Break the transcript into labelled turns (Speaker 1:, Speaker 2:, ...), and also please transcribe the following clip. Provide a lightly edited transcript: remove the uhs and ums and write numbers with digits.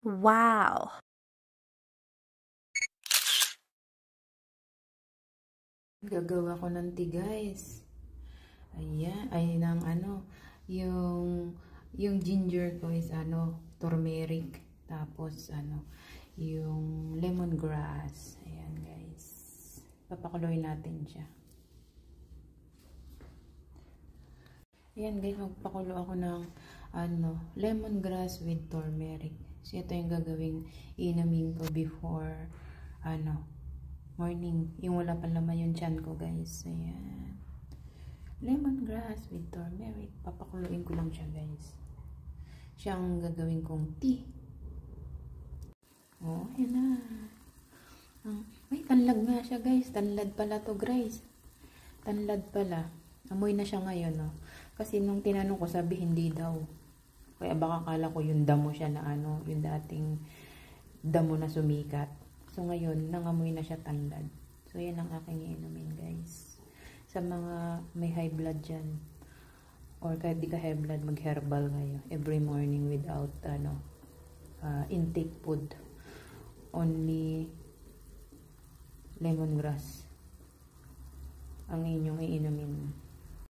Speaker 1: Wow!
Speaker 2: Gagawa ko ng tea, guys. Ayan, ay ng ano, yung ginger ko is turmeric. Tapos yung lemongrass. Ayan, guys. Papakuloy natin siya. Ayan, guys, magpakulo ako ng lemongrass with turmeric. So ito yung gagawing inumin ko before morning, yung wala pa laman yung tiyan ko, guys. Ayan, lemongrass with turmeric. Papakuluin ko lang siya, guys. Siya ang gagawin kong tea. Oh, ayan na. Ay, tanlad nga siya, guys. Tanlad pala to, guys. Tanlad pala. Amoy na siya ngayon, no? Kasi nung tinanong ko, sabi hindi daw. Kaya baka kala ko yung damo siya na yung dating damo na sumikat. So ngayon, nangamoy na siya tanlad. So yan ang aking iinumin, guys. Sa mga may high blood dyan, or kahit di ka high blood, mag-herbal ngayon. Every morning without intake food. Only lemongrass ang inyong iinumin.